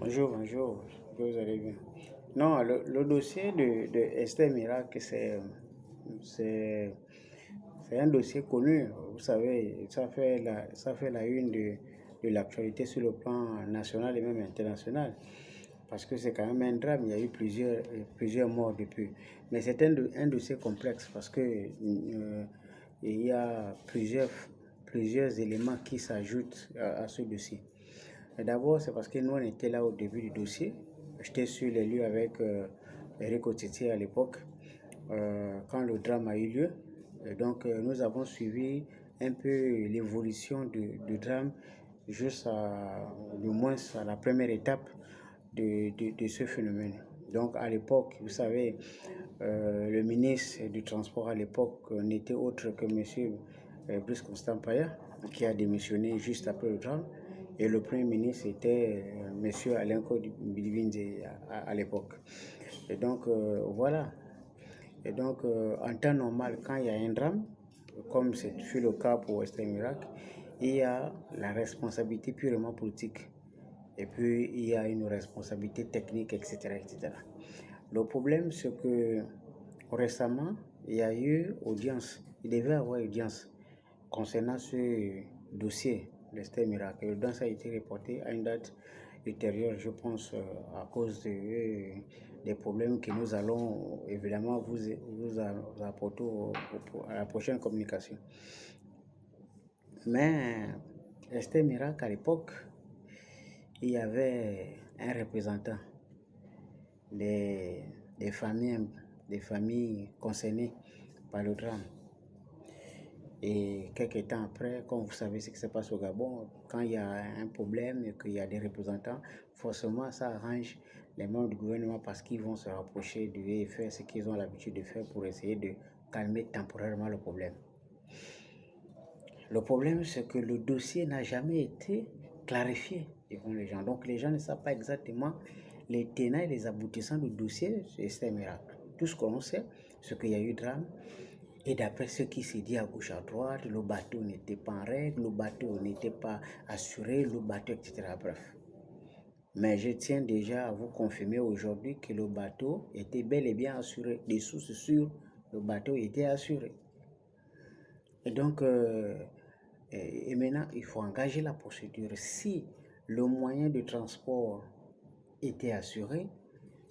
Bonjour, bonjour, que vous allez bien. Non, le dossier de Esther Miracle, c'est, c'est un dossier connu. Vous savez, ça fait la une de l'actualité sur le plan national et même international. Parce que c'est quand même un drame, il y a eu plusieurs morts depuis. Mais c'est un dossier complexe parce que il y a plusieurs éléments qui s'ajoutent à ce dossier. D'abord, c'est parce que nous, on était là au début du dossier. J'étais sur les lieux avec Eric Otiti à l'époque, quand le drame a eu lieu. Et donc, nous avons suivi un peu l'évolution du drame jusqu'à, du moins, à la première étape de ce phénomène. Donc, à l'époque, vous savez, le ministre du Transport à l'époque n'était autre que M. Brice Constant Paya, qui a démissionné juste après le drame. Et le Premier ministre était M. Alain Bilibinze à l'époque. Et donc, voilà. Et donc, en temps normal, quand il y a un drame, comme c'est fut le cas pour Western Iraq, il y a la responsabilité purement politique. Et puis, il y a une responsabilité technique, etc., etc. Le problème, c'est que récemment, il y a eu audience. Il devait y avoir audience concernant ce dossier d'Esther Miracle. L'audience a été reportée à une date ultérieure, je pense, à cause des problèmes que nous allons évidemment vous apporter à la prochaine communication. Mais Esther Miracle, à l'époque, il y avait un représentant des, des familles, des familles concernées par le drame. Et quelques temps après, comme vous savez ce qui se passe au Gabon, quand il y a un problème et qu'il y a des représentants, forcément ça arrange les membres du gouvernement parce qu'ils vont se rapprocher du et faire ce qu'ils ont l'habitude de faire pour essayer de calmer temporairement le problème. Le problème, c'est que le dossier n'a jamais été clarifié devant les gens. Donc les gens ne savent pas exactement les tenants et les aboutissants du dossier, c'est un miracle. Tout ce qu'on sait, c'est qu'il y a eu drame. Et d'après ce qui s'est dit à gauche à droite, le bateau n'était pas en règle, le bateau n'était pas assuré, le bateau, etc. Bref. Mais je tiens déjà à vous confirmer aujourd'hui que le bateau était bel et bien assuré. Des sources sûres, le bateau était assuré. Et donc, et maintenant, il faut engager la procédure. Si le moyen de transport était assuré,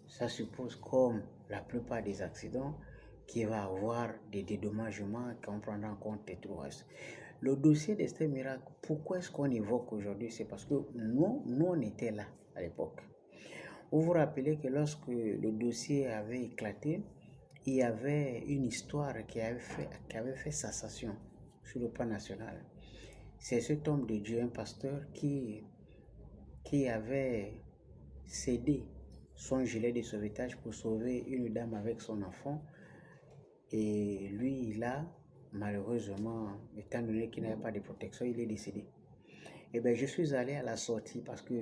ça suppose, comme la plupart des accidents, qu'il va avoir des dédommagements qu'on prendra en compte et tout le reste. Le dossier d'Esther Miracle, pourquoi est-ce qu'on évoque aujourd'hui? C'est parce que nous, on était là à l'époque. Vous vous rappelez que lorsque le dossier avait éclaté, il y avait une histoire qui avait fait sensation sur le plan national. C'est cet homme de Dieu, un pasteur, qui avait cédé son gilet de sauvetage pour sauver une dame avec son enfant. Et lui, il a, malheureusement, étant donné qu'il n'avait pas de protection, il est décédé. Et bien, je suis allé à la sortie parce que,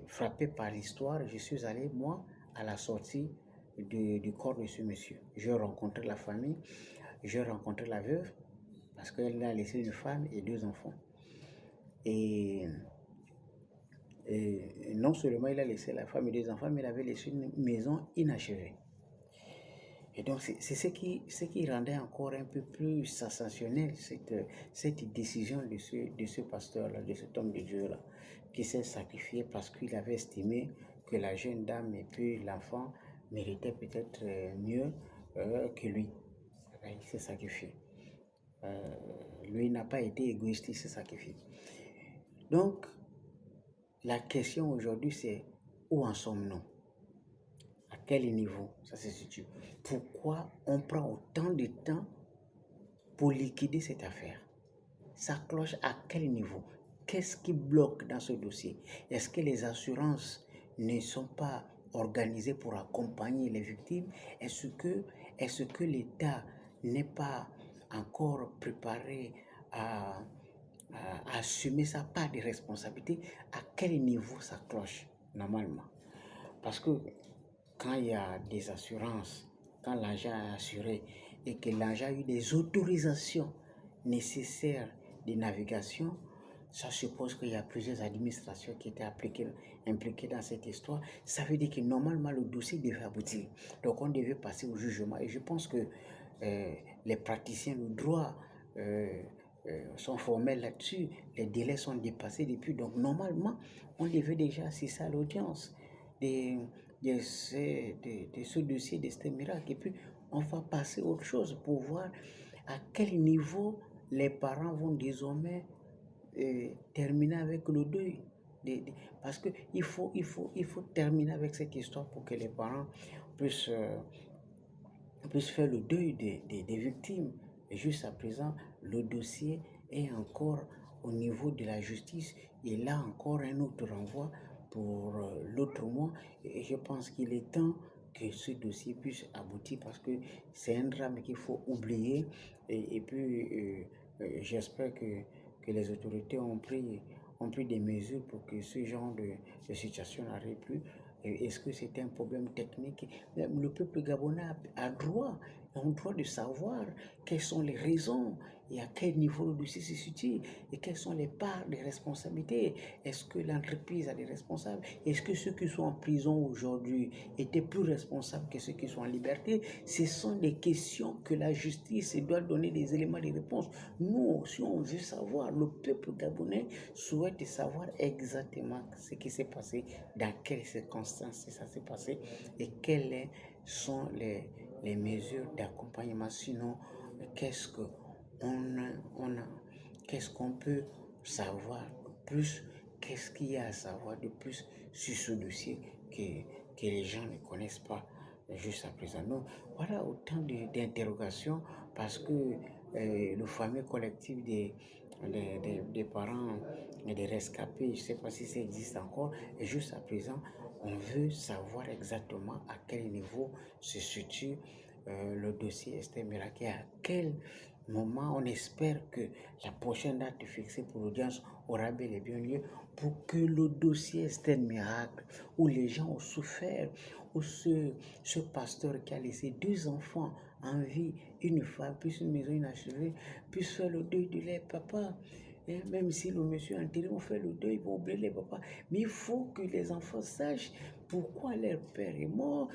frappé par l'histoire, je suis allé, moi, à la sortie du corps de ce monsieur. J'ai rencontré la famille, j'ai rencontré la veuve, parce qu'elle a laissé une femme et 2 enfants. Et non seulement il a laissé la femme et 2 enfants, mais il avait laissé une maison inachevée. Et donc, c'est ce qui rendait encore un peu plus sensationnel cette décision de ce pasteur-là, de cet homme de Dieu-là, qui s'est sacrifié parce qu'il avait estimé que la jeune dame et puis l'enfant méritaient peut-être mieux que lui. Il s'est sacrifié. Lui n'a pas été égoïste, il s'est sacrifié. Donc, la question aujourd'hui, c'est où en sommes-nous? À quel niveau ça se situe? Pourquoi on prend autant de temps pour liquider cette affaire? Ça cloche à quel niveau? Qu'est-ce qui bloque dans ce dossier? Est-ce que les assurances ne sont pas organisées pour accompagner les victimes? Est-ce que l'État n'est pas encore préparé à assumer sa part de responsabilité? À quel niveau ça cloche normalement? Parce que quand il y a des assurances, quand l'agent est assuré et que l'agent a eu des autorisations nécessaires de navigation, ça suppose qu'il y a plusieurs administrations qui étaient impliquées dans cette histoire. Ça veut dire que normalement le dossier devait aboutir. Donc on devait passer au jugement. Et je pense que les praticiens du droit sont formels là-dessus. Les délais sont dépassés depuis. Donc normalement, on devait déjà assister à l'audience de ce dossier d'Esther Miracle. Et puis on va passer à autre chose pour voir à quel niveau les parents vont désormais terminer avec le deuil. Parce qu'il faut terminer avec cette histoire pour que les parents puissent, puissent faire le deuil des victimes. Et juste à présent, le dossier est encore au niveau de la justice. Et là encore un autre renvoi pour l'autre mois. Et je pense qu'il est temps que ce dossier puisse aboutir parce que c'est un drame qu'il faut oublier. Et puis, j'espère que les autorités ont pris des mesures pour que ce genre de situation n'arrive plus. Est-ce que c'est un problème technique? Le peuple gabonais a droit de savoir quelles sont les raisons et à quel niveau le dossier se situe et quelles sont les parts des responsabilités. Est-ce que l'entreprise a des responsables? Est-ce que ceux qui sont en prison aujourd'hui étaient plus responsables que ceux qui sont en liberté? Ce sont des questions que la justice doit donner des éléments de réponse. Nous, si on veut savoir, le peuple gabonais souhaite savoir exactement ce qui s'est passé, dans quelles circonstances ça s'est passé et quelles sont les mesures d'accompagnement. Sinon, qu'est-ce qu'on peut savoir de plus? Qu'est-ce qu'il y a à savoir de plus sur ce dossier que les gens ne connaissent pas juste à présent? Donc, voilà autant d'interrogations parce que le fameux collectif des parents et des rescapés, je ne sais pas si ça existe encore, et juste à présent, on veut savoir exactement à quel niveau se situe le dossier Esther Miracle, à quel moment on espère que la prochaine date fixée pour l'audience aura bel et bien lieu pour que le dossier Esther Miracle, où les gens ont souffert, où ce pasteur qui a laissé 2 enfants en vie, une femme, plus une maison inachevée, puisse faire le deuil de leur papa. Et même si le monsieur enterré, on fait le deuil, ils vont oublier les papas. Mais il faut que les enfants sachent pourquoi leur père est mort,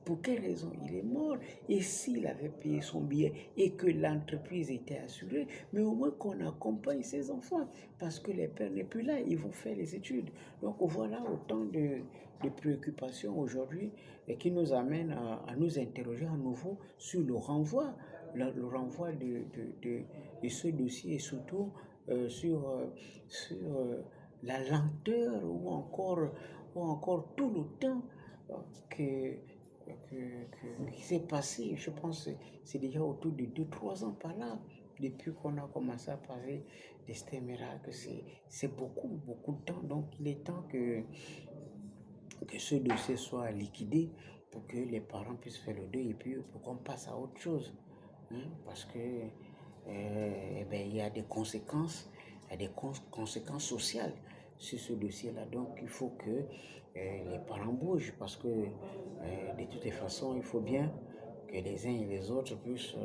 pour quelle raison il est mort, et s'il avait payé son billet et que l'entreprise était assurée, mais au moins qu'on accompagne ces enfants, parce que les pères n'est plus là, ils vont faire les études. Donc voilà autant de préoccupations aujourd'hui et qui nous amènent à nous interroger à nouveau sur le renvoi, le renvoi de ce dossier et surtout sur la lenteur ou encore tout le temps que, qui s'est passé. Je pense que c'est déjà autour de 2-3 ans par là, depuis qu'on a commencé à parler d'Esther Miracle. C'est beaucoup, beaucoup de temps. Donc il est temps que ce dossier soit liquidé pour que les parents puissent faire le deuil et puis pour qu'on passe à autre chose. Parce que il y a des conséquences, conséquences sociales sur ce dossier-là. Donc il faut que les parents bougent parce que de toutes les façons, il faut bien que les uns et les autres puissent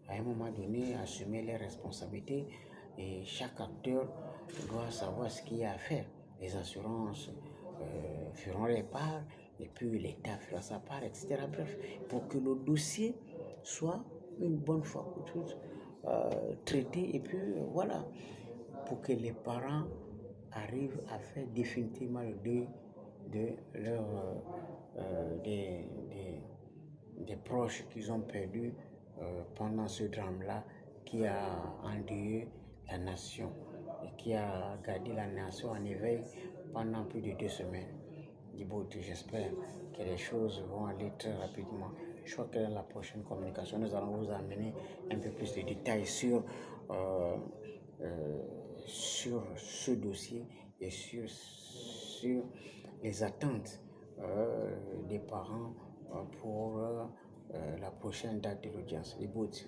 à un moment donné assumer leurs responsabilités et chaque acteur doit savoir ce qu'il y a à faire. Les assurances feront les parts et puis l'État fera sa part, etc. Bref, pour que le dossier soit une bonne fois pour toutes traité et puis voilà, pour que les parents arrivent à faire définitivement le deuil de des proches qu'ils ont perdus pendant ce drame-là qui a endeuillé la nation et qui a gardé la nation en éveil pendant plus de 2 semaines. Djibouti, j'espère que les choses vont aller très rapidement. Je crois que dans la prochaine communication, nous allons vous amener un peu plus de détails sur ce dossier et sur les attentes des parents pour la prochaine date de l'audience. Djibouti.